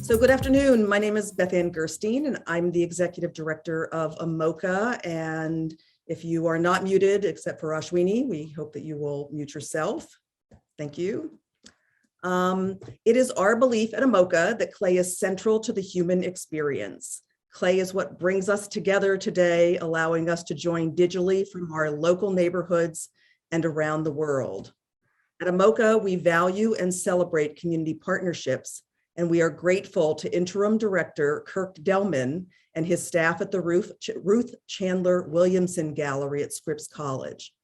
So good afternoon. My name is Beth Ann Gerstein, and I'm the Executive Director of AMOCA. And if you are not muted, except for Ashwini, we hope that you will mute yourself. Thank you. It is our belief at AMOCA that clay is central to the human experience. Clay is what brings us together today, allowing us to join digitally from our local neighborhoods and around the world. At AMOCA, we value and celebrate community partnerships, and we are grateful to Interim Director Kirk Delman and his staff at the Ruth Chandler Williamson Gallery at Scripps College.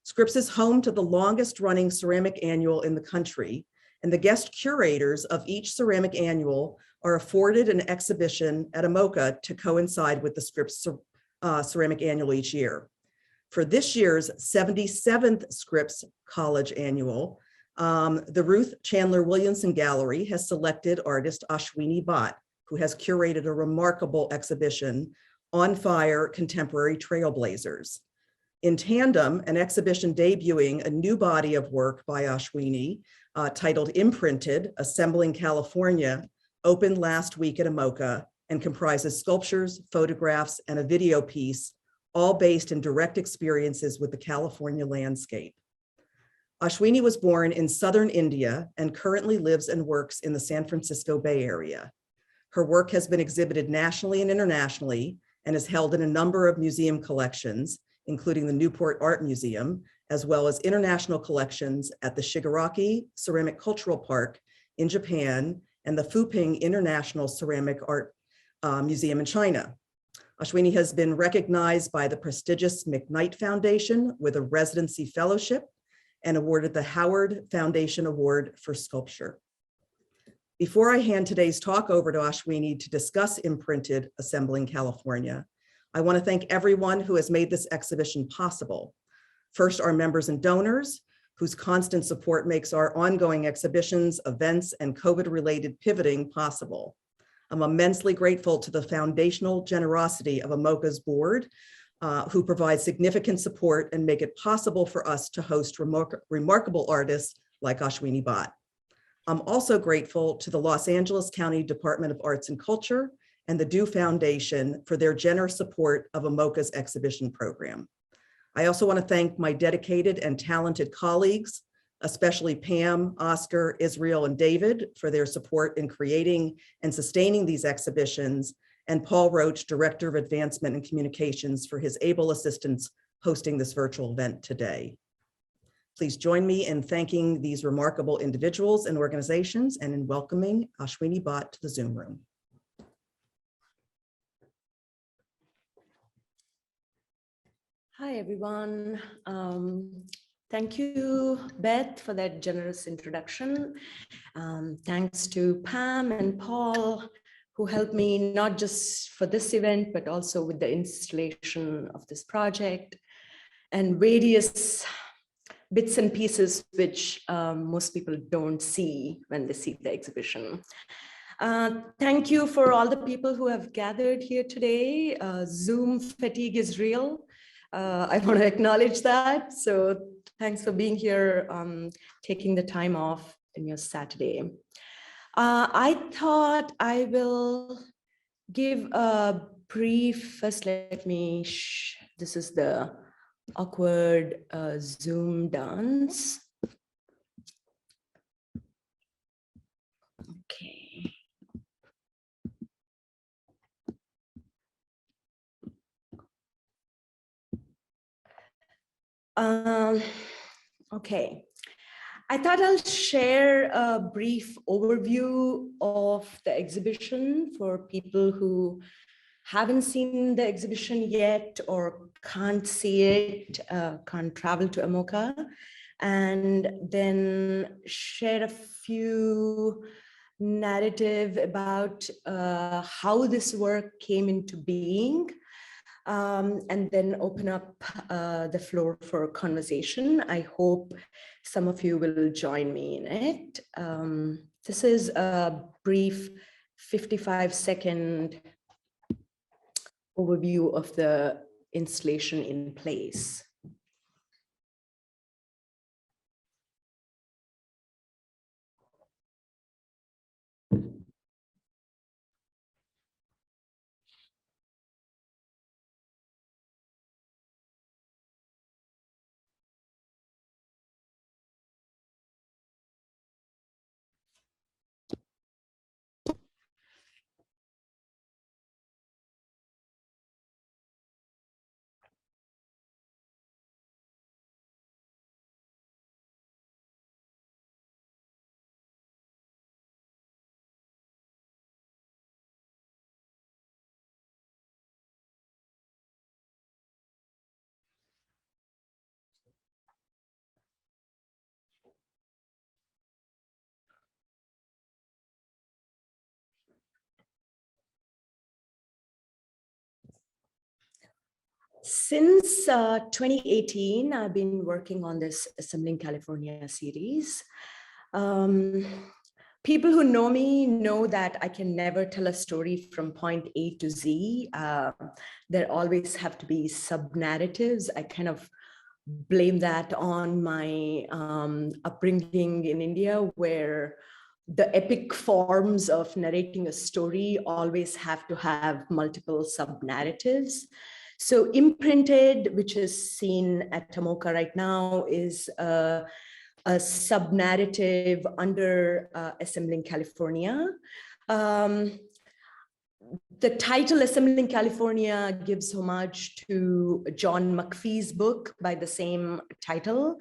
Scripps is home to the longest running ceramic annual in the country, and the guest curators of each ceramic annual are afforded an exhibition at AMOCA to coincide with the Scripps Ceramic Annual each year. For this year's 77th Scripps College Annual, the Ruth Chandler Williamson Gallery has selected artist Ashwini Bhat, who has curated a remarkable exhibition, On Fire: Contemporary Trailblazers. In tandem, an exhibition debuting a new body of work by Ashwini, titled Imprinted, Assembling California, opened last week at AMOCA and comprises sculptures, photographs, and a video piece, all based in direct experiences with the California landscape. Ashwini was born in southern India and currently lives and works in the San Francisco Bay Area. Her work has been exhibited nationally and internationally and is held in a number of museum collections, including the Newport Art Museum, as well as international collections at the Shigaraki Ceramic Cultural Park in Japan and the Fuping International Ceramic Art Museum in China. Ashwini has been recognized by the prestigious McKnight Foundation with a Residency Fellowship and awarded the Howard Foundation Award for Sculpture. Before I hand today's talk over to Ashwini to discuss Imprinted, Assembling California, I want to thank everyone who has made this exhibition possible. First, our members and donors, whose constant support makes our ongoing exhibitions, events, and COVID-related pivoting possible. I'm immensely grateful to the foundational generosity of AMOCA's board, who provide significant support and make it possible for us to host remarkable artists like Ashwini Bhat. I'm also grateful to the Los Angeles County Department of Arts and Culture and the Dew Foundation for their generous support of AMOCA's exhibition program. I also want to thank my dedicated and talented colleagues, especially Pam, Oscar, Israel, and David for their support in creating and sustaining these exhibitions, and Paul Roach, Director of Advancement and Communications, for his able assistance hosting this virtual event today. Please join me in thanking these remarkable individuals and organizations and in welcoming Ashwini Bhat to the Zoom room. Hi, everyone. Thank you, Beth, for that generous introduction. Thanks to Pam and Paul, who helped me not just for this event, but also with the installation of this project and various bits and pieces which most people don't see when they see the exhibition. Thank you for all the people who have gathered here today. Zoom fatigue is real. I want to acknowledge that. So thanks for being here, taking the time off in your Saturday. I thought I will give a brief, first let me, this is the awkward Zoom dance. Okay. Okay. I thought I'll share a brief overview of the exhibition for people who haven't seen the exhibition yet or can't see it, can't travel to AMOCA, and then share a few narrative about how this work came into being, and then open up the floor for conversation. I hope some of you will join me in it. This is a brief 55-second overview of the installation in place. Since 2018, I've been working on this Assembling California series. People who know me know that I can never tell a story from point A to Z. There always have to be sub-narratives. I kind of blame that on my upbringing in India, where the epic forms of narrating a story always have to have multiple sub-narratives. So Imprinted, which is seen at Tomoka right now, is a sub-narrative under Assembling California. The title Assembling California gives homage to John McPhee's book by the same title,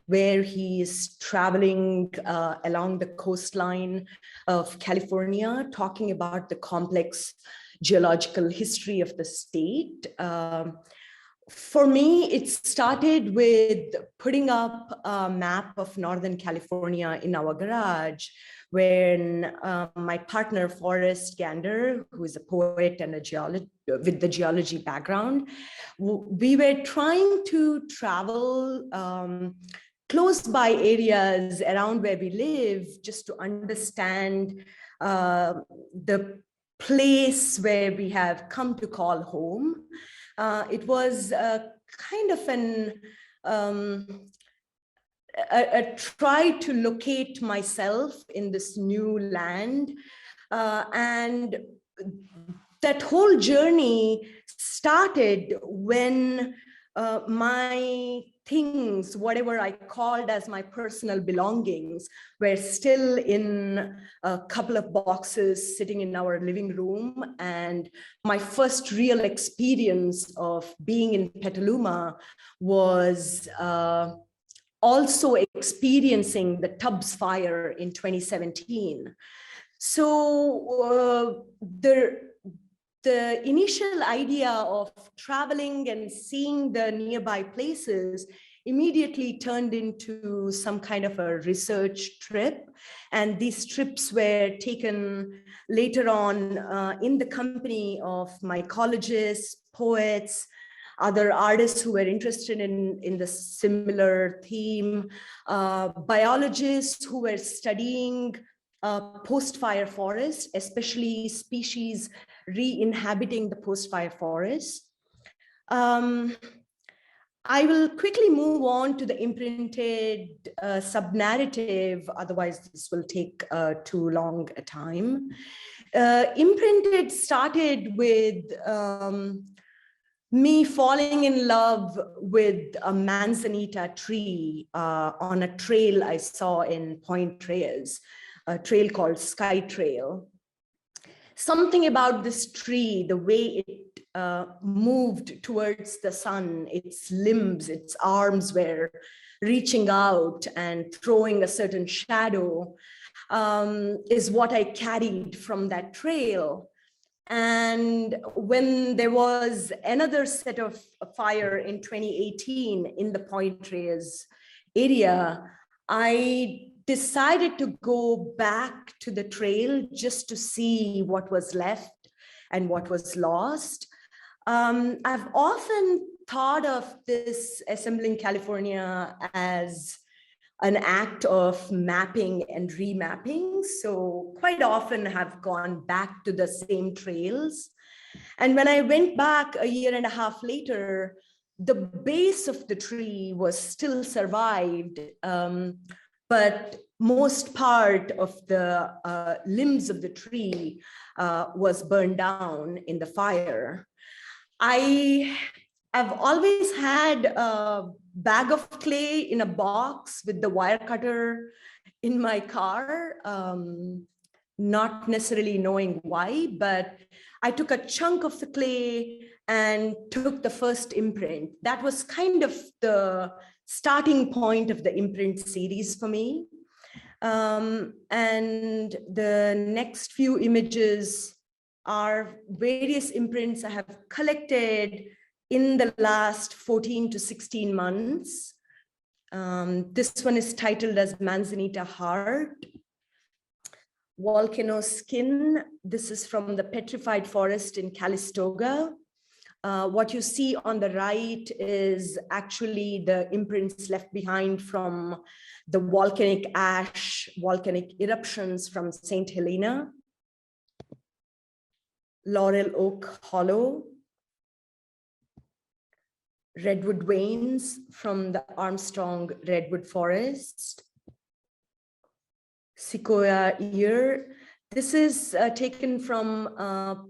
where he is traveling along the coastline of California, talking about the complex geological history of the state. For me, it started with putting up a map of Northern California in our garage, when my partner, Forrest Gander, who is a poet and a geologist with the geology background, we were trying to travel close by areas around where we live, just to understand the place where we have come to call home. It was kind of a try to locate myself in this new land. And that whole journey started when my things, whatever I called as my personal belongings, were still in a couple of boxes sitting in our living room. And my first real experience of being in Petaluma was also experiencing the Tubbs fire in 2017. So the initial idea of traveling and seeing the nearby places immediately turned into some kind of a research trip. And these trips were taken later on in the company of mycologists, poets, other artists who were interested in the similar theme, biologists who were studying post-fire forests, especially species re-inhabiting the post-fire forest. I will quickly move on to the imprinted sub-narrative, otherwise this will take too long a time. Imprinted started with me falling in love with a manzanita tree on a trail I saw in Point Reyes, a trail called Sky Trail. Something about this tree, the way it moved towards the sun, its limbs, its arms were reaching out and throwing a certain shadow, is what I carried from that trail. And when there was another set of fire in 2018 in the Point Reyes area, I decided to go back to the trail just to see what was left and what was lost. I've often thought of this Assembling California as an act of mapping and remapping. So quite often have gone back to the same trails. And when I went back a year and a half later, the base of the tree was still survived, but most part of the limbs of the tree was burned down in the fire. I've always had a bag of clay in a box with the wire cutter in my car, not necessarily knowing why, but I took a chunk of the clay and took the first imprint. That was kind of the starting point of the imprint series for me. And the next few images are various imprints I have collected in the last 14 to 16 months. This one is titled as Manzanita Heart. Volcano Skin. This is from the Petrified Forest in Calistoga. What you see on the right is actually the imprints left behind from the volcanic ash, volcanic eruptions from St. Helena, Laurel Oak Hollow, redwood veins from the Armstrong Redwood Forest, Sequoia ear. This is taken from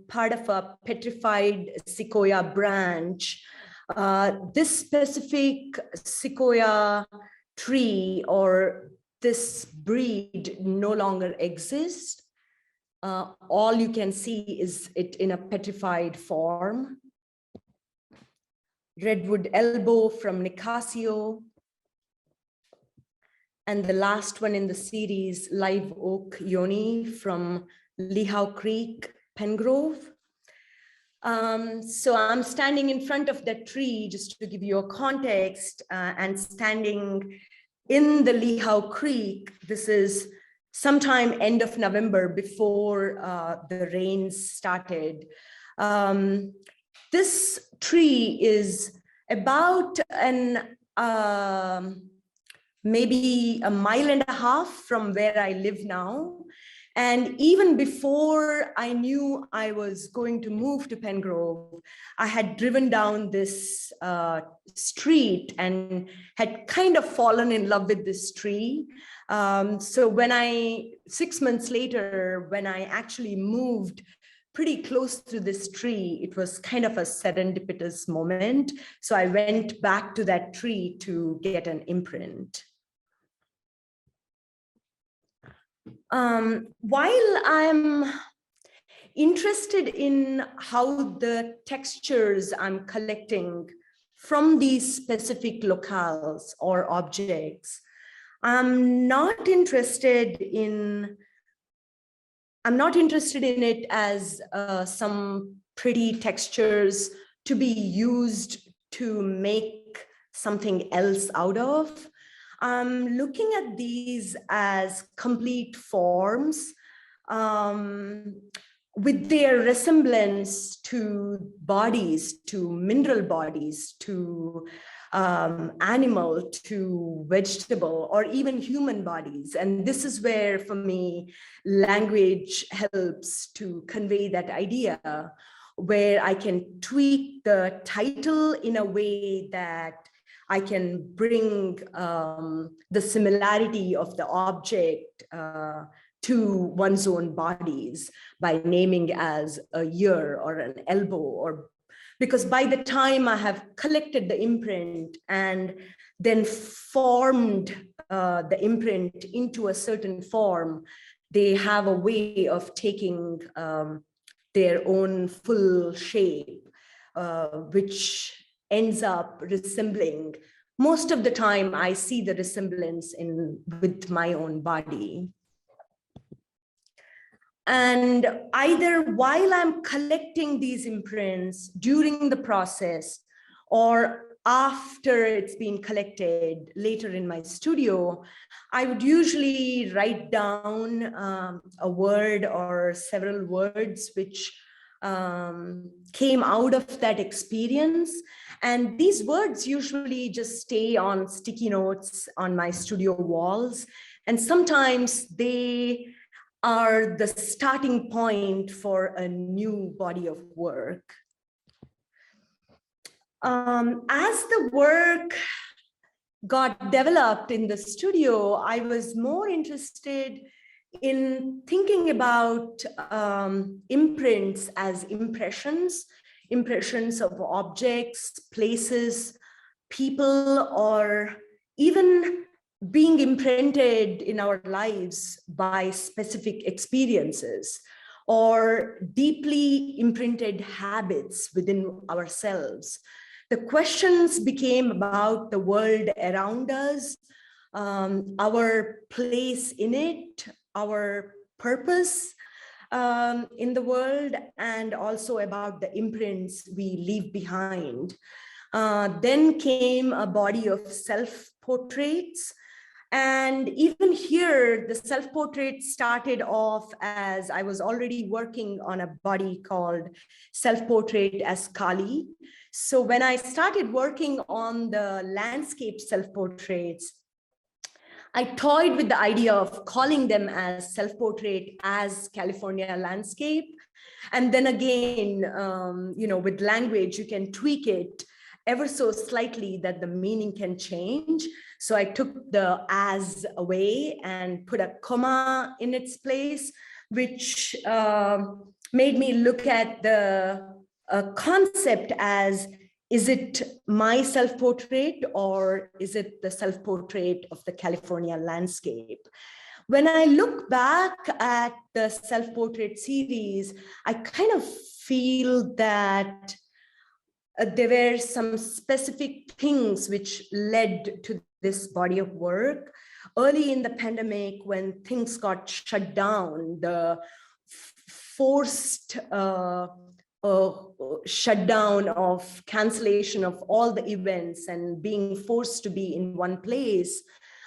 part of a petrified sequoia branch. This specific sequoia tree or this breed no longer exists. All you can see is it in a petrified form. Redwood elbow from Nicasio. And the last one in the series, live oak yoni from Lehigh Creek, Pengrove. So I'm standing in front of that tree, just to give you a context, and standing in the Lehigh Creek. This is sometime end of November, before the rains started. This tree is about maybe a mile and a half from where I live now. And even before I knew I was going to move to Pengrove, I had driven down this street and had kind of fallen in love with this tree. So when 6 months later, when I actually moved pretty close to this tree, it was kind of a serendipitous moment. So I went back to that tree to get an imprint. While I'm interested in how the textures I'm collecting from these specific locales or objects, I'm not interested in it as some pretty textures to be used to make something else out of. I'm looking at these as complete forms with their resemblance to bodies, to mineral bodies, to animal, to vegetable, or even human bodies. And this is where, for me, language helps to convey that idea, where I can tweak the title in a way that I can bring the similarity of the object to one's own bodies by naming as a ear or an elbow, or because by the time I have collected the imprint and then formed the imprint into a certain form, they have a way of taking their own full shape, which ends up resembling. Most of the time, I see the resemblance with my own body. And either while I'm collecting these imprints during the process, or after it's been collected later in my studio, I would usually write down a word or several words which came out of that experience. And these words usually just stay on sticky notes on my studio walls. And sometimes they are the starting point for a new body of work. As the work got developed in the studio, I was more interested in thinking about imprints as impressions of objects, places, people, or even being imprinted in our lives by specific experiences or deeply imprinted habits within ourselves. The questions became about the world around us, our place in it, our purpose in the world, and also about the imprints we leave behind. Then came a body of self-portraits. And even here, the self-portrait started off as I was already working on a body called Self-Portrait as Kali. So when I started working on the landscape self-portraits, I toyed with the idea of calling them as self-portrait as California landscape. And then again, with language, you can tweak it ever so slightly that the meaning can change. So I took the as away and put a comma in its place, which made me look at the concept as, is it my self-portrait or is it the self-portrait of the California landscape? When I look back at the self-portrait series, I kind of feel that there were some specific things which led to this body of work. Early in the pandemic, when things got shut down, the forced shutdown of cancellation of all the events and being forced to be in one place,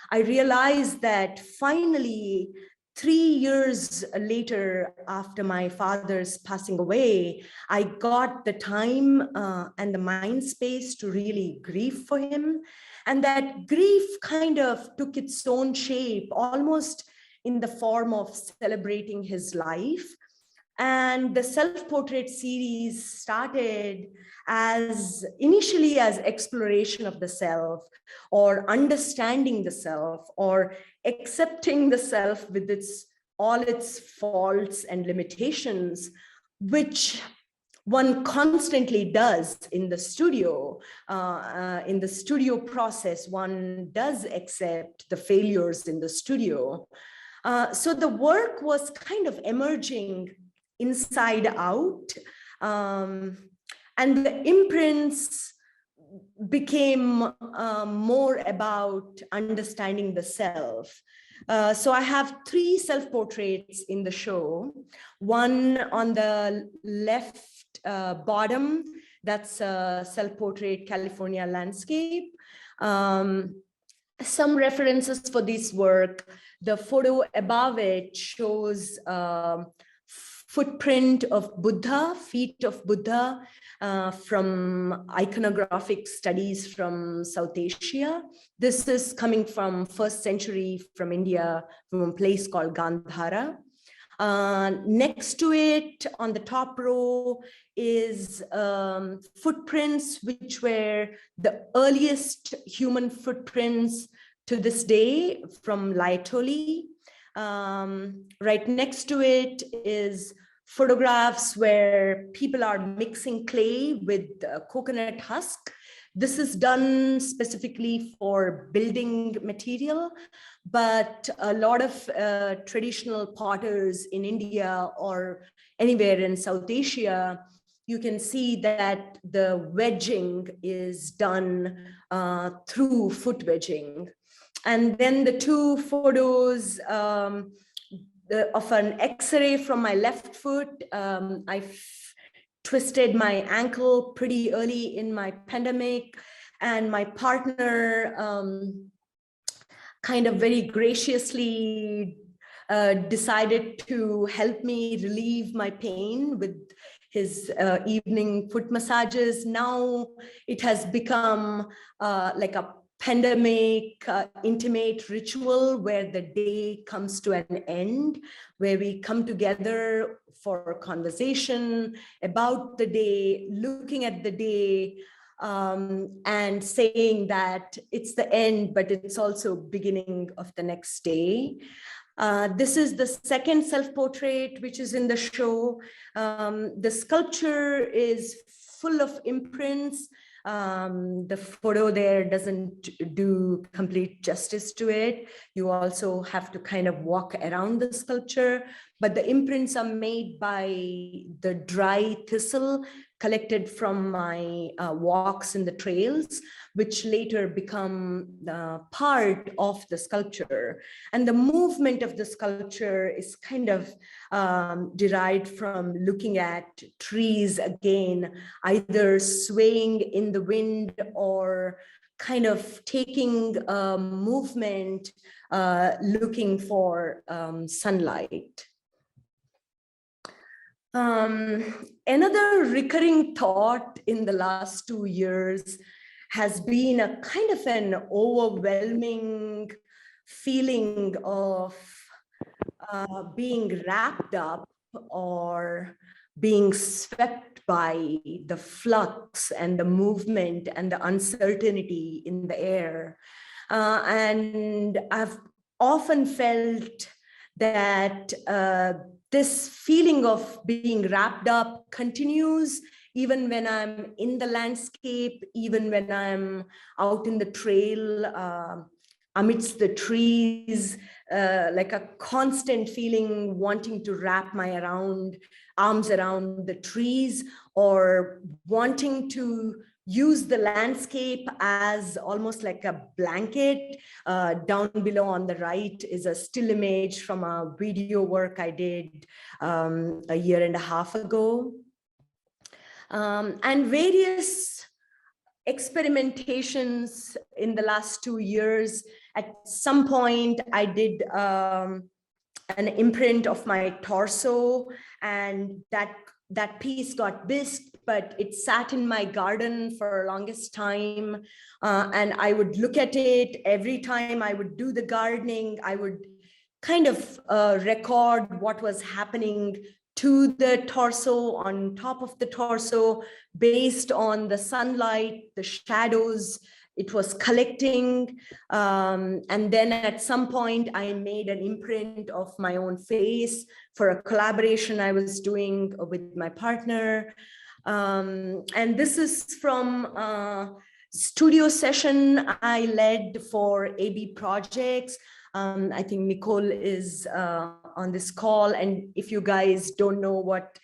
I realized that finally, 3 years later, after my father's passing away, I got the time and the mind space to really grieve for him. And that grief kind of took its own shape, almost in the form of celebrating his life. And the self-portrait series started as initially as exploration of the self, or understanding the self, or accepting the self with all its faults and limitations, which one constantly does in the studio. In the studio process, one does accept the failures in the studio. So the work was kind of emerging inside out. And the imprints became more about understanding the self. So I have 3 self-portraits in the show. One on the left bottom, that's a self-portrait California landscape. Some references for this work. The photo above it shows footprint of Buddha, feet of Buddha, from iconographic studies from South Asia. This is coming from 1st century from India, from a place called Gandhara. Next to it, on the top row, is footprints, which were the earliest human footprints to this day from Laetoli. Right next to it is photographs where people are mixing clay with coconut husk. This is done specifically for building material, but a lot of traditional potters in India or anywhere in South Asia, you can see that the wedging is done through foot wedging. And then the 2 photos of an X-ray from my left foot. I twisted my ankle pretty early in my pandemic, and my partner kind of very graciously decided to help me relieve my pain with his evening foot massages. Now it has become like a pandemic intimate ritual where the day comes to an end, where we come together for conversation about the day, looking at the day, and saying that it's the end, but it's also beginning of the next day. This is the second self-portrait, which is in the show. The sculpture is full of imprints. The photo there doesn't do complete justice to it. You also have to kind of walk around the sculpture, but the imprints are made by the dry thistle collected from my walks in the trails, which later become part of the sculpture. And the movement of the sculpture is kind of derived from looking at trees again, either swaying in the wind or kind of taking a movement, looking for sunlight. Another recurring thought in the last 2 years has been a kind of an overwhelming feeling of being wrapped up or being swept by the flux and the movement and the uncertainty in the air. And I've often felt that this feeling of being wrapped up continues even when I'm in the landscape, even when I'm out in the trail, amidst the trees, like a constant feeling wanting to wrap my arms around the trees, or wanting to use the landscape as almost like a blanket. Down below on the right is a still image from a video work I did a year and a half ago. And various experimentations in the last 2 years. At some point, I did an imprint of my torso, and that piece got bisqued, but it sat in my garden for longest time. And I would look at it every time I would do the gardening. I would kind of record what was happening to the torso, on top of the torso, based on the sunlight, the shadows it was collecting. And then at some point, I made an imprint of my own face for a collaboration I was doing with my partner. And this is from a studio session I led for AB Projects. I think Nicole is on this call. And if you guys don't know what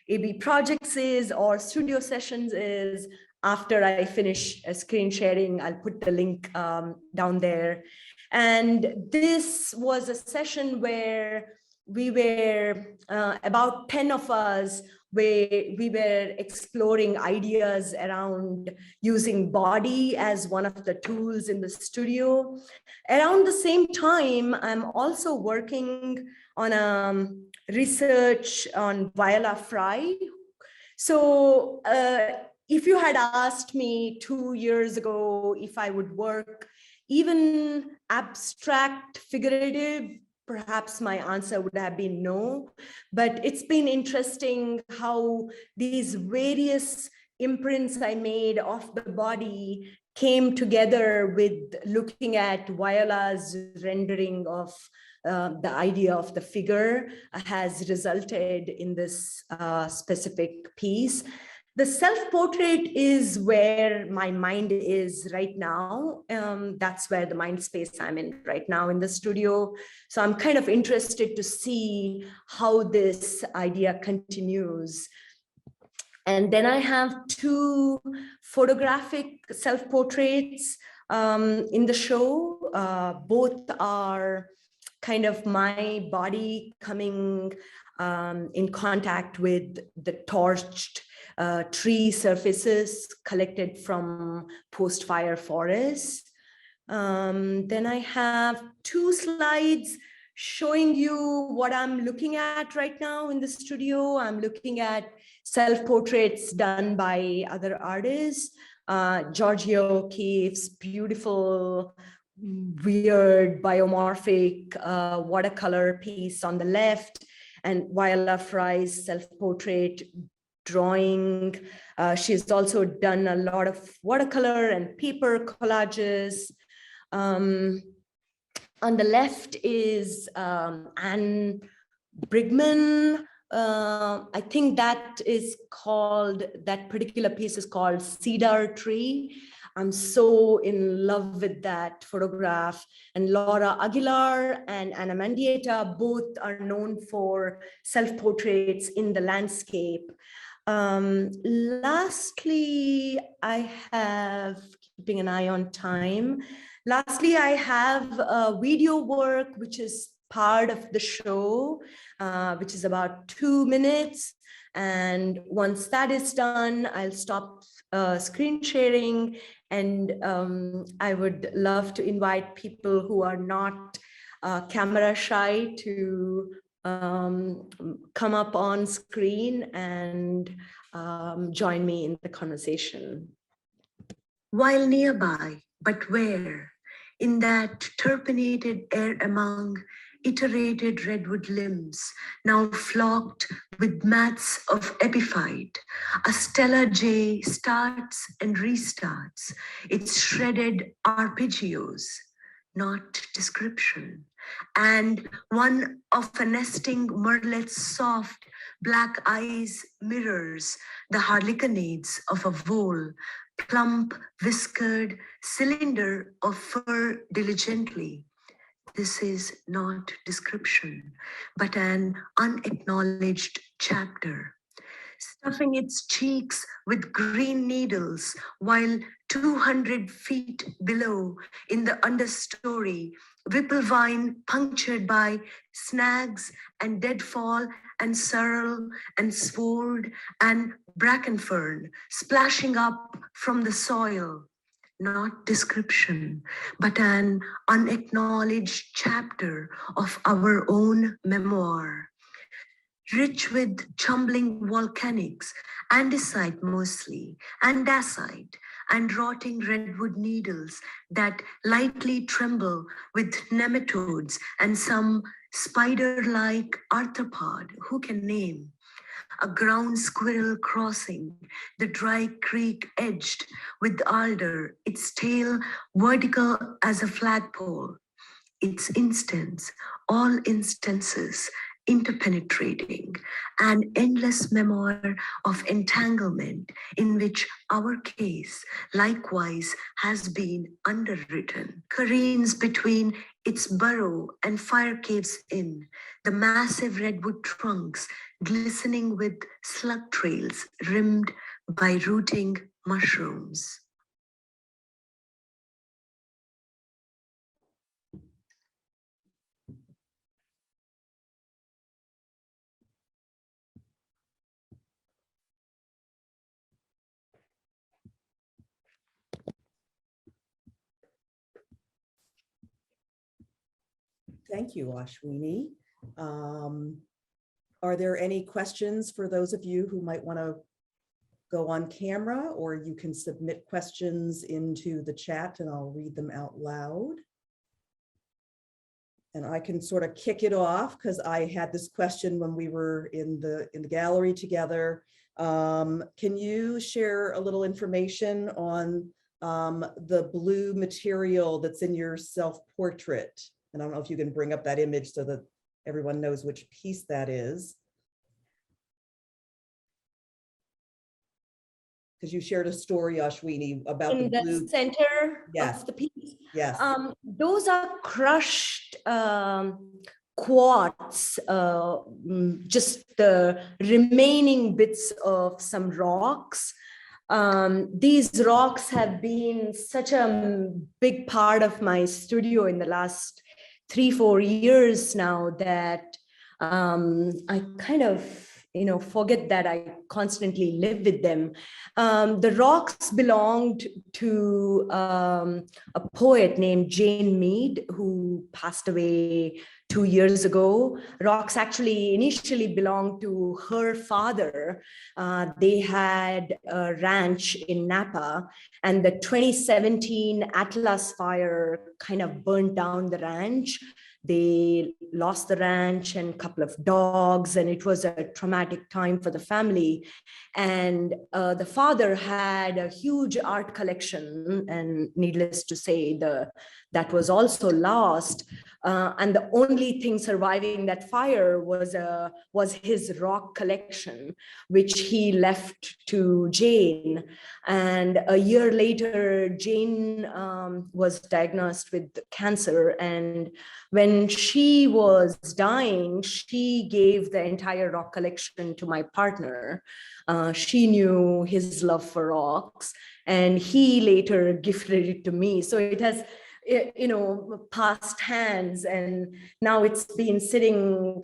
AB Projects is or studio sessions is, after I finish screen sharing, I'll put the link down there. And this was a session where we were about 10 of us, where we were exploring ideas around using body as one of the tools in the studio. Around the same time, I'm also working on research on Viola Fry. So if you had asked me 2 years ago if I would work even abstract, figurative, perhaps my answer would have been no. But it's been interesting how these various imprints I made of the body came together with looking at Viola's rendering of the idea of the figure has resulted in this specific piece. The self-portrait is where my mind is right now. That's where the mind space I'm in right now in the studio. So I'm kind of interested to see how this idea continues. And then I have 2 photographic self-portraits in the show. Both are kind of my body coming in contact with the torched tree surfaces collected from post-fire forests. Then I have 2 slides showing you what I'm looking at right now in the studio. I'm looking at self-portraits done by other artists. Giorgio O'Keeffe's beautiful, weird, biomorphic watercolor piece on the left, and Viola Fry's self-portrait drawing. She's also done a lot of watercolor and paper collages. On the left is Anne Brigman. I think that particular piece is called Cedar Tree. I'm so in love with that photograph. And Laura Aguilar and Ana Mendieta both are known for self-portraits in the landscape. Lastly, I have, keeping an eye on time, lastly, I have a video work, which is part of the show, which is about 2 minutes. And once that is done, I'll stop screen sharing And I would love to invite people who are not camera shy to come up on screen and join me in the conversation. While nearby, but where? In that turpinated air among iterated redwood limbs, now flocked with mats of epiphyte, a stellar jay starts and restarts its shredded arpeggios, not description, and one of a nesting merlet's soft black eyes mirrors the harlequinades of a vole, plump, whiskered cylinder of fur diligently. This is not description, but an unacknowledged chapter, stuffing its cheeks with green needles, while 200 feet below, in the understory, whipple vine punctured by snags and deadfall and sorrel and sword and bracken fern splashing up from the soil. Not description, but an unacknowledged chapter of our own memoir, rich with chumbling volcanics, andesite mostly, andesite, and rotting redwood needles that lightly tremble with nematodes and some spider-like arthropod, who can name? A ground squirrel crossing the dry creek edged with alder, its tail vertical as a flagpole, its instance, all instances interpenetrating, an endless memoir of entanglement in which our case likewise has been underwritten, careens between its burrow and fire caves in, the massive redwood trunks glistening with slug trails rimmed by rooting mushrooms. Thank you, Ashwini. Are there any questions for those of you who might want to go on camera, or you can submit questions into the chat and I'll read them out loud. And I can sort of kick it off because I had this question when we were in the gallery together. Can you share a little information on the blue material that's in your self-portrait? And I don't know if you can bring up that image so that everyone knows which piece that is. Because you shared a story, Ashwini, about In the blue center Yes. of the piece. Yes. Those are crushed quartz, just the remaining bits of some rocks. These rocks have been such a big part of my studio in the last 3-4 years now that I kind of forget that I constantly live with them. The rocks belonged to a poet named Jane Mead, who passed away 2 years ago. Rocks actually initially belonged to her father. They had a ranch in Napa, and the 2017 Atlas fire kind of burnt down the ranch. They lost the ranch and a couple of dogs, and it was a traumatic time for the family. And the father had a huge art collection, and needless to say, that was also lost. And the only thing surviving that fire was his rock collection, which he left to Jane. And a year later, Jane was diagnosed with cancer. And when she was dying, she gave the entire rock collection to my partner. She knew his love for rocks, and he later gifted it to me. So it has passed hands, and now it's been sitting.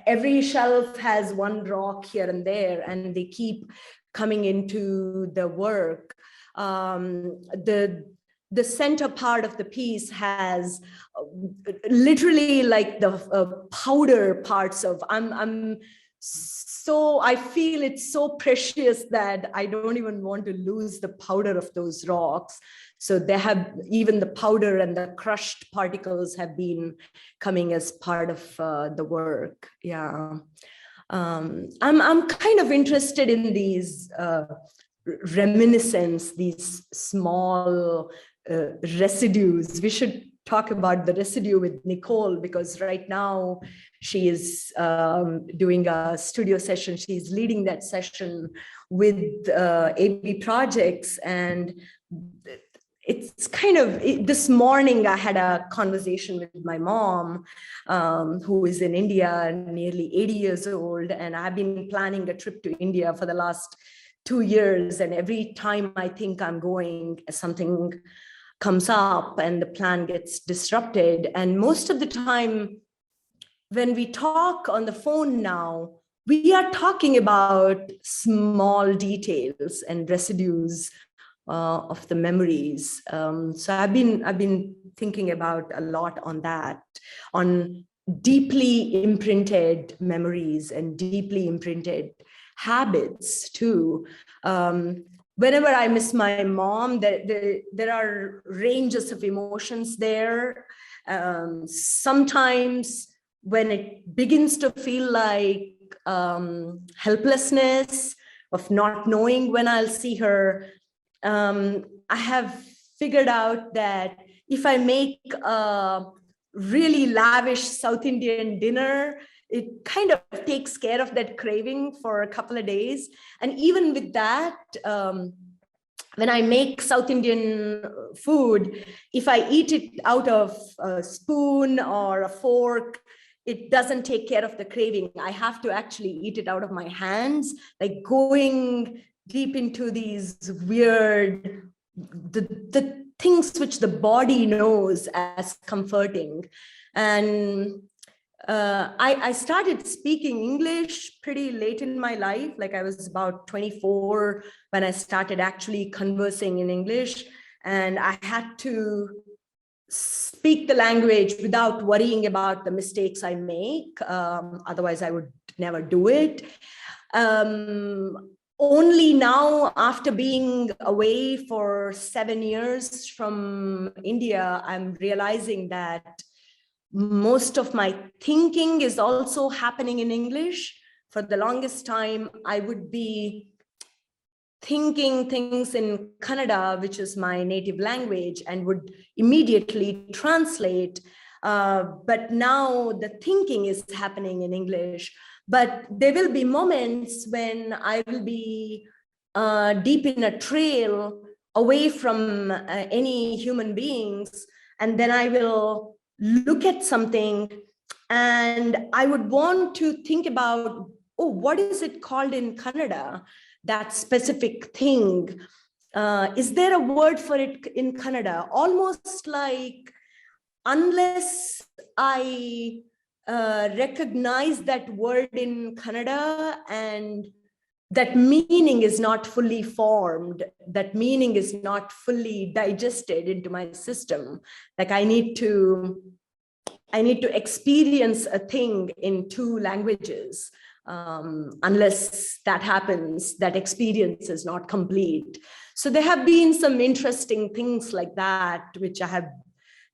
Every shelf has one rock here and there, and they keep coming into the work. the center part of the piece has literally like the powder parts of, so I feel it's so precious that I don't even want to lose the powder of those rocks. So they have, even the powder and the crushed particles have been coming as part of the work. Yeah. I'm kind of interested in these reminiscence, these small residues. We should talk about the residue with Nicole, because right now she is doing a studio session. She's leading that session with AB projects. And it's kind of, this morning I had a conversation with my mom, who is in India, nearly 80 years old. And I've been planning a trip to India for the last 2 years. And every time I think I'm going, something comes up and the plan gets disrupted. And most of the time when we talk on the phone now, we are talking about small details and residues of the memories. So I've been thinking about a lot on that, on deeply imprinted memories and deeply imprinted habits too. Whenever I miss my mom, there are ranges of emotions there. Sometimes when it begins to feel like helplessness of not knowing when I'll see her, I have figured out that if I make a really lavish South Indian dinner, it kind of takes care of that craving for a couple of days. And even with that, when I make South Indian food, if I eat it out of a spoon or a fork, it doesn't take care of the craving. I have to actually eat it out of my hands, like going deep into these weird, the things which the body knows as comforting. And I started speaking English pretty late in my life. Like I was about 24 when I started actually conversing in English, and I had to speak the language without worrying about the mistakes I make. Otherwise, I would never do it. Only now, after being away for 7 years from India, I'm realizing that most of my thinking is also happening in English. For the longest time, I would be thinking things in Kannada, which is my native language, and would immediately translate. But now the thinking is happening in English. But there will be moments when I will be deep in a trail away from any human beings, and then I will look at something and I would want to think about, oh, what is it called in Kannada, that specific thing? Is there a word for it in Kannada? Almost like, unless I recognize that word in Kannada and that meaning is not fully formed, that meaning is not fully digested into my system. Like I need to experience a thing in 2 languages. Unless that happens, that experience is not complete. So there have been some interesting things like that, which I have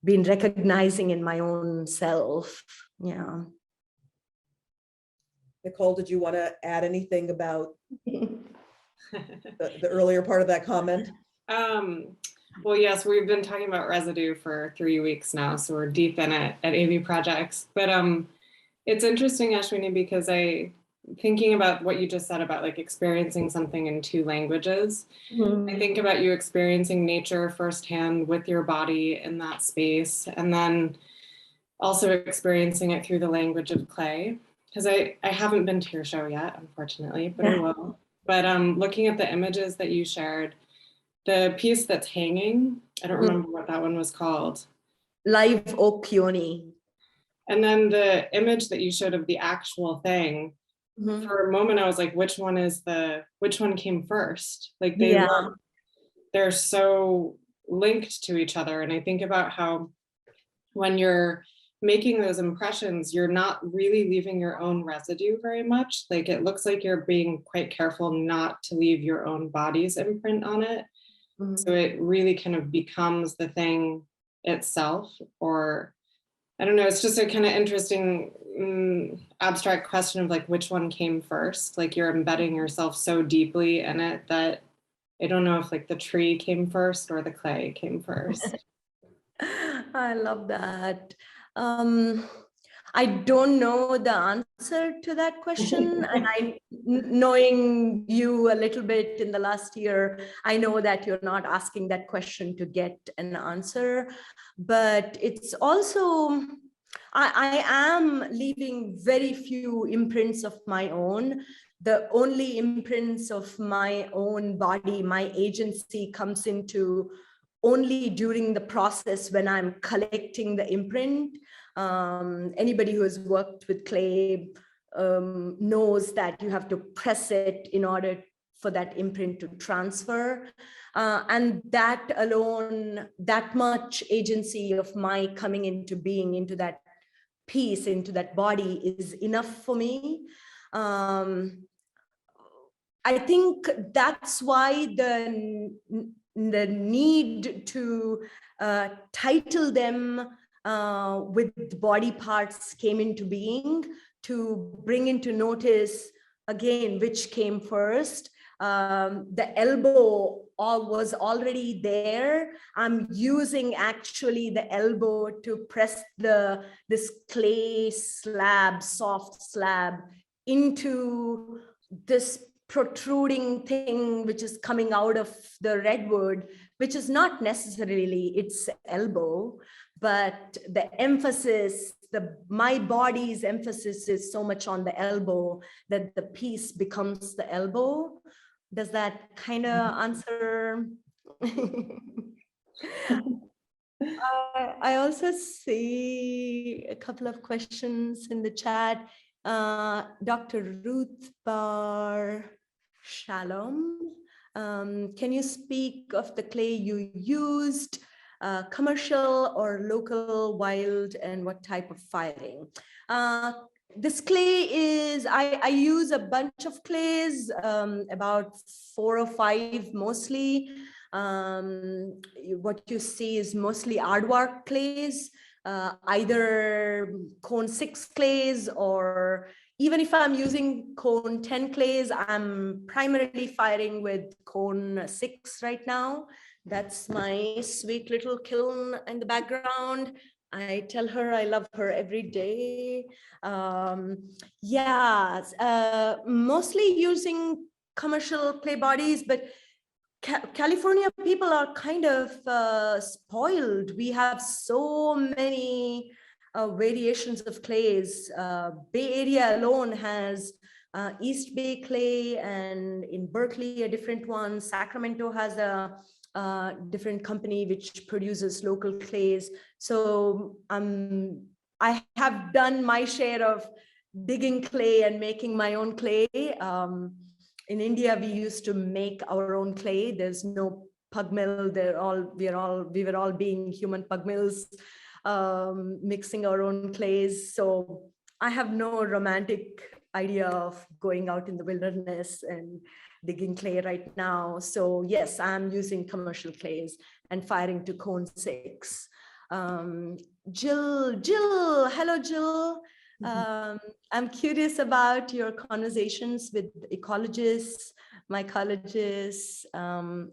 been recognizing in my own self. Yeah. Nicole, did you want to add anything about the earlier part of that comment? Well, yes, we've been talking about residue for 3 weeks now, so we're deep in it at AV Projects. But it's interesting, Ashwini, because thinking about what you just said about like experiencing something in 2 languages, I think about you experiencing nature firsthand with your body in that space, and then also experiencing it through the language of clay. Because I haven't been to your show yet, unfortunately, but I will. But looking at the images that you shared, the piece that's hanging, I don't remember what that one was called. Live oak peony. And then the image that you showed of the actual thing, for a moment I was like, which one came first? Like they they're so linked to each other. And I think about how when you're making those impressions, you're not really leaving your own residue very much. Like it looks like you're being quite careful not to leave your own body's imprint on it. So it really kind of becomes the thing itself, or I don't know, it's just a kind of interesting abstract question of like which one came first. Like you're embedding yourself so deeply in it that I don't know if like the tree came first or the clay came first. I love that. I don't know the answer to that question. And knowing you a little bit in the last year, I know that you're not asking that question to get an answer, but it's also, I am leaving very few imprints of my own. The only imprints of my own body, my agency comes into only during the process when I'm collecting the imprint. Anybody who has worked with clay knows that you have to press it in order for that imprint to transfer. And that alone, that much agency of my coming into being, into that piece, into that body is enough for me. I think that's why the need to title them with body parts came into being, to bring into notice again which came first. The elbow was already there. I'm using actually the elbow to press this clay slab, soft slab, into this protruding thing which is coming out of the redwood, which is not necessarily its elbow, but the emphasis, my body's emphasis is so much on the elbow that the piece becomes the elbow. Does that kind of answer? I also see a couple of questions in the chat. Dr. Ruth Bar Shalom, can you speak of the clay you used, commercial or local, wild, and what type of firing? This clay is, I use a bunch of clays, about 4 or 5 mostly. What you see is mostly aardvark clays, either cone 6 clays, or even if I'm using cone 10 clays, I'm primarily firing with cone 6 right now. That's my sweet little kiln in the background. I tell her I love her every day. Mostly using commercial clay bodies, but California people are kind of spoiled. We have so many variations of clays. Bay Area alone has East Bay clay, and in Berkeley, a different one. Sacramento has a different company which produces local clays. So I have done my share of digging clay and making my own clay. In India, we used to make our own clay. There's no pug mill. We were all being human pug mills, mixing our own clays. So I have no romantic idea of going out in the wilderness and digging clay right now. So yes, I'm using commercial clays and firing to cone 6. Jill, hello, Jill. I'm curious about your conversations with ecologists, mycologists,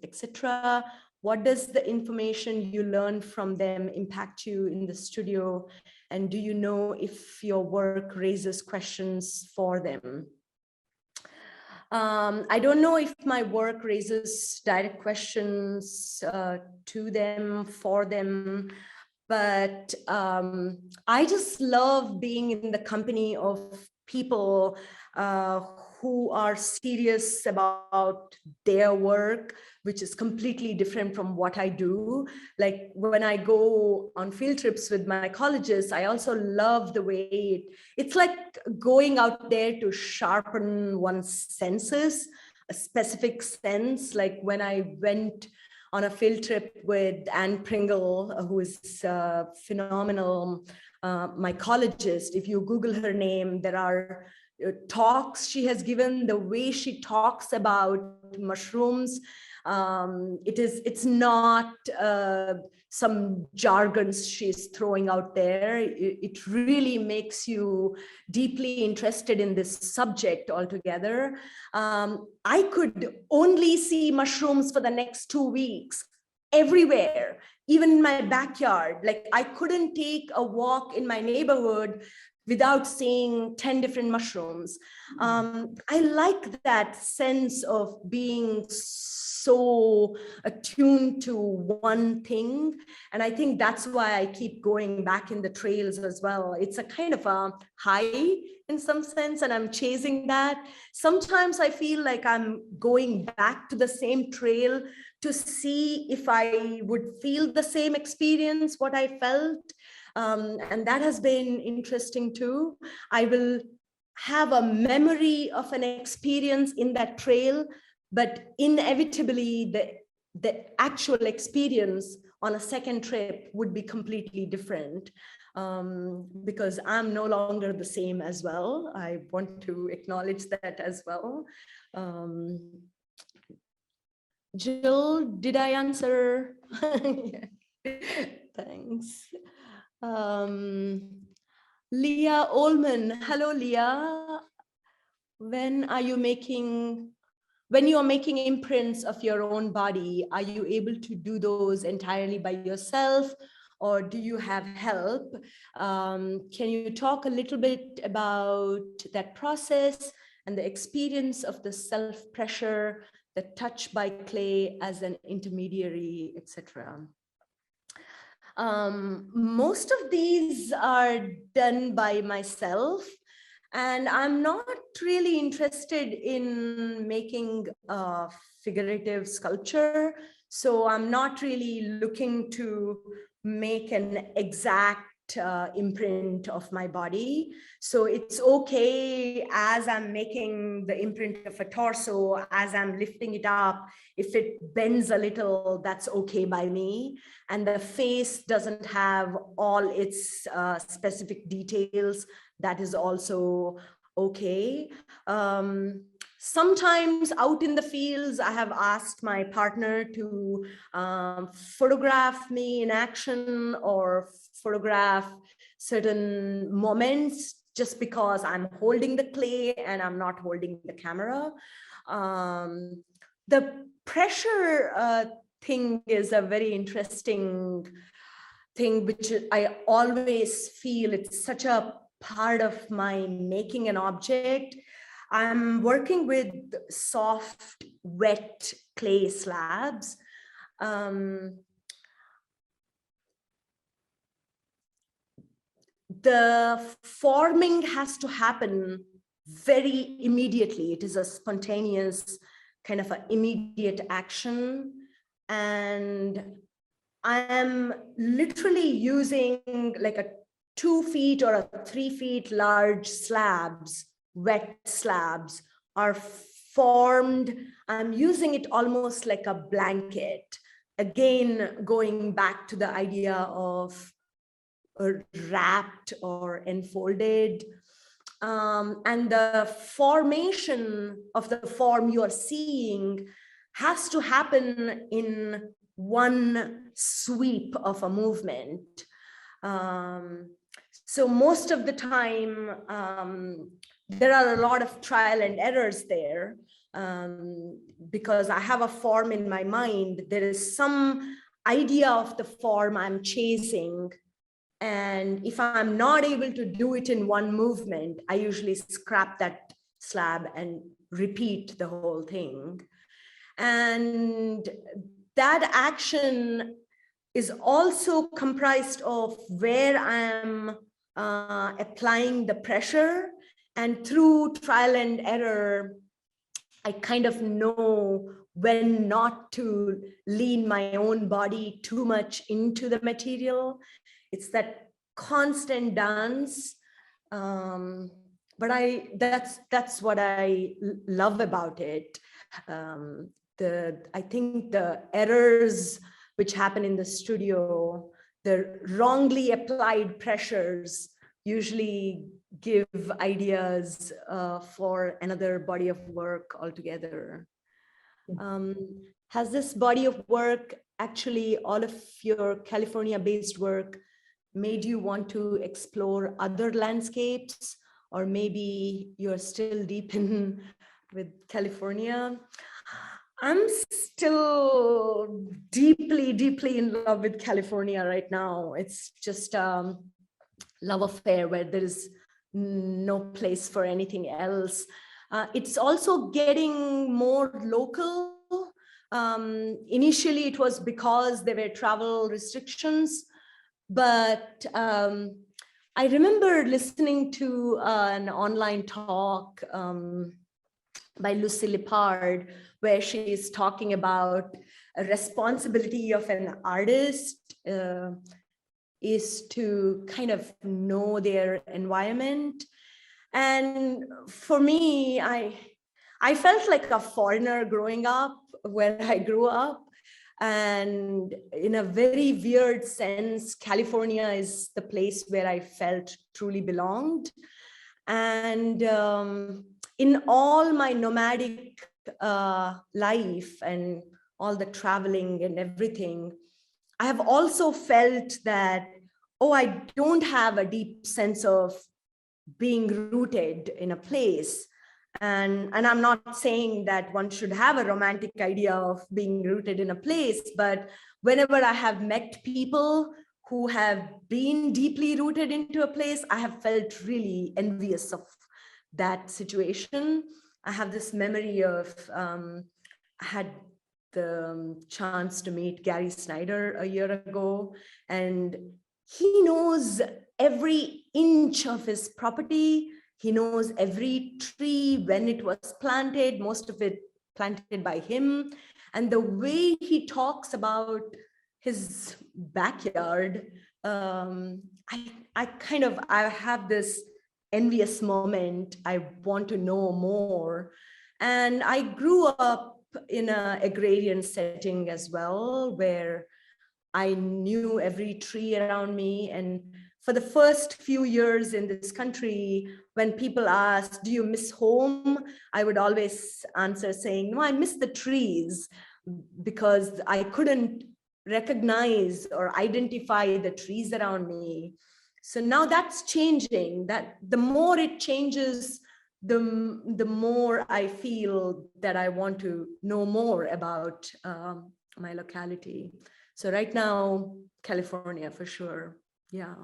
etc. What does the information you learn from them impact you in the studio? And do you know if your work raises questions for them? I don't know if my work raises direct questions to them, for them, but I just love being in the company of people who are serious about their work, which is completely different from what I do. Like when I go on field trips with my colleges, I also love the way it's like going out there to sharpen one's senses, a specific sense. Like when I went on a field trip with Anne Pringle, who is a phenomenal mycologist. If you Google her name, there are talks she has given, the way she talks about mushrooms. It's not some jargons she's throwing out there. It really makes you deeply interested in this subject altogether. I could only see mushrooms for the next 2 weeks, everywhere, even in my backyard. Like, I couldn't take a walk in my neighborhood without seeing 10 different mushrooms. I like that sense of being so attuned to one thing. And I think that's why I keep going back in the trails as well. It's a kind of a high in some sense, and I'm chasing that. Sometimes I feel like I'm going back to the same trail to see if I would feel the same experience, what I felt. And that has been interesting too. I will have a memory of an experience in that trail, but inevitably the actual experience on a second trip would be completely different, because I'm no longer the same as well. I want to acknowledge that as well. Jill, did I answer? Thanks. Leah Ullman, hello Leah. When you are making imprints of your own body, are you able to do those entirely by yourself, or do you have help? Can you talk a little bit about that process and the experience of the self-pressure, the touch by clay as an intermediary, etc.? Most of these are done by myself, and I'm not really interested in making a figurative sculpture. So I'm not really looking to make an exact imprint of my body. So it's okay as I'm making the imprint of a torso, as I'm lifting it up, if it bends a little, that's okay by me. And the face doesn't have all its specific details, that is also okay. Sometimes out in the fields, I have asked my partner to photograph me in action or photograph certain moments, just because I'm holding the clay and I'm not holding the camera. The pressure thing is a very interesting thing, which I always feel it's such a part of my making an object. I'm working with soft, wet clay slabs. The forming has to happen very immediately. It is a spontaneous kind of an immediate action. And I am literally using like a 2 feet or a 3 feet large slabs, wet slabs are formed. I'm using it almost like a blanket. Again, going back to the idea of wrapped or enfolded. And the formation of the form you are seeing has to happen in one sweep of a movement. So most of the time, there are a lot of trial and errors there, because I have a form in my mind. There is some idea of the form I'm chasing. And if I'm not able to do it in one movement, I usually scrap that slab and repeat the whole thing. And that action is also comprised of where I'm applying the pressure. And through trial and error, I kind of know when not to lean my own body too much into the material. It's that constant dance. But that's what I love about it. I think the errors which happen in the studio, the wrongly applied pressures usually give ideas for another body of work altogether. Has this body of work, actually all of your California-based work, made you want to explore other landscapes, or maybe you're still deep in with California? I'm still deeply, deeply in love with California right now. It's just love affair where there is no place for anything else. It's also getting more local. Initially, it was because there were travel restrictions, but I remember listening to an online talk by Lucy Lippard, where she is talking about a responsibility of an artist is to kind of know their environment. And for me, I felt like a foreigner growing up where I grew up. And in a very weird sense, California is the place where I felt truly belonged. And in all my nomadic life and all the traveling and everything, I have also felt that, oh, I don't have a deep sense of being rooted in a place. And I'm not saying that one should have a romantic idea of being rooted in a place, but whenever I have met people who have been deeply rooted into a place, I have felt really envious of that situation. I have this memory of, I had the chance to meet Gary Snyder a year ago, and he knows every inch of his property. He knows every tree, when it was planted, most of it planted by him. And the way he talks about his backyard, I have this envious moment. I want to know more. And I grew up in an agrarian setting as well, where I knew every tree around me. And for the first few years in this country, when people asked, do you miss home? I would always answer saying, no, I miss the trees, because I couldn't recognize or identify the trees around me. So now that's changing. That the more it changes, the more I feel that I want to know more about my locality. So right now, California for sure. Yeah.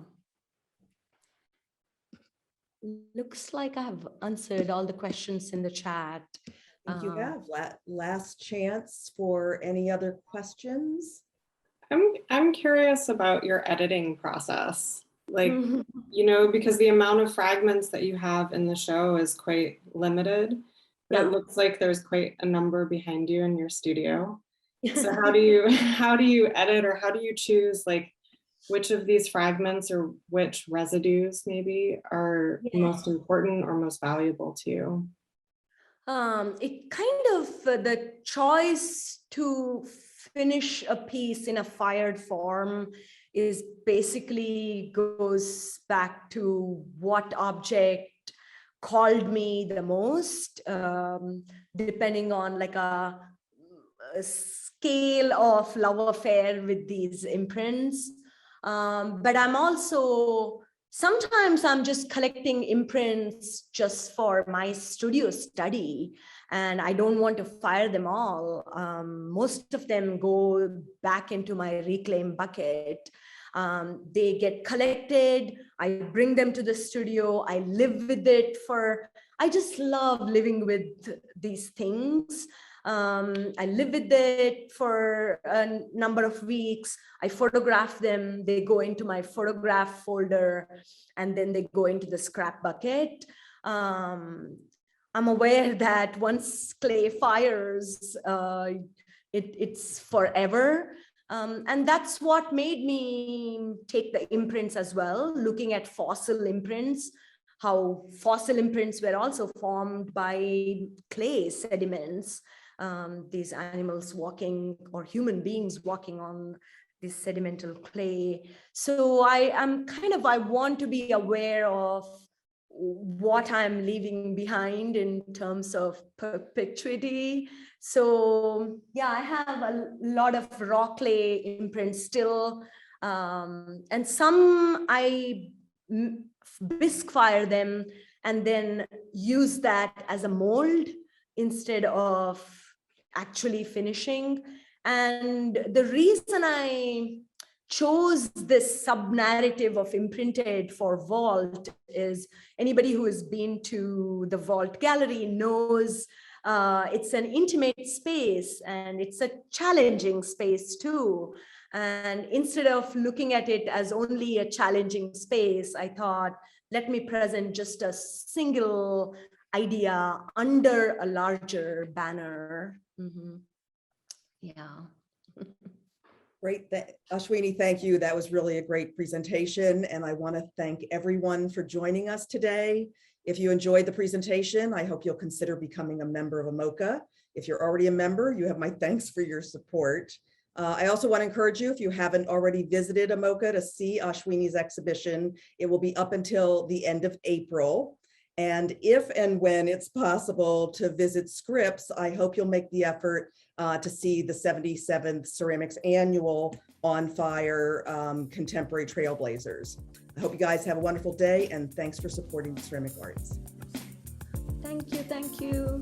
Looks like I have answered all the questions in the chat. I think you have last chance for any other questions. I'm curious about your editing process. Like, you know, because the amount of fragments that you have in the show is quite limited, but it looks like there's quite a number behind you in your studio. So how do you edit, or how do you choose like which of these fragments or which residues maybe are most important or most valuable to you? It kind of, the choice to finish a piece in a fired form is basically goes back to what object called me the most, depending on like a scale of love affair with these imprints. But I'm also, sometimes I'm just collecting imprints just for my studio study, and I don't want to fire them all. Most of them go back into my reclaim bucket. They get collected, I bring them to the studio, I live with it I just love living with these things. I live with it for a number of weeks. I photograph them, they go into my photograph folder, and then they go into the scrap bucket. I'm aware that once clay fires, it's forever. And that's what made me take the imprints as well, looking at fossil imprints, how fossil imprints were also formed by clay sediments. these animals walking or human beings walking on this sedimental clay. So I want to be aware of what I'm leaving behind in terms of perpetuity. So yeah, I have a lot of raw clay imprints still, and some I bisque fire them and then use that as a mold instead of actually finishing. And the reason I chose this sub-narrative of imprinted for vault is anybody who has been to the vault gallery knows it's an intimate space and it's a challenging space too. And instead of looking at it as only a challenging space, I thought, let me present just a single idea under a larger banner. Yeah. Great. Ashwini, thank you. That was really a great presentation. And I want to thank everyone for joining us today. If you enjoyed the presentation, I hope you'll consider becoming a member of AMOCA. If you're already a member, you have my thanks for your support. I also want to encourage you, if you haven't already visited AMOCA, to see Ashwini's exhibition. It will be up until the end of April. And if and when it's possible to visit Scripps, I hope you'll make the effort to see the 77th Ceramics Annual On Fire Contemporary Trailblazers. I hope you guys have a wonderful day, and thanks for supporting the ceramic arts. Thank you.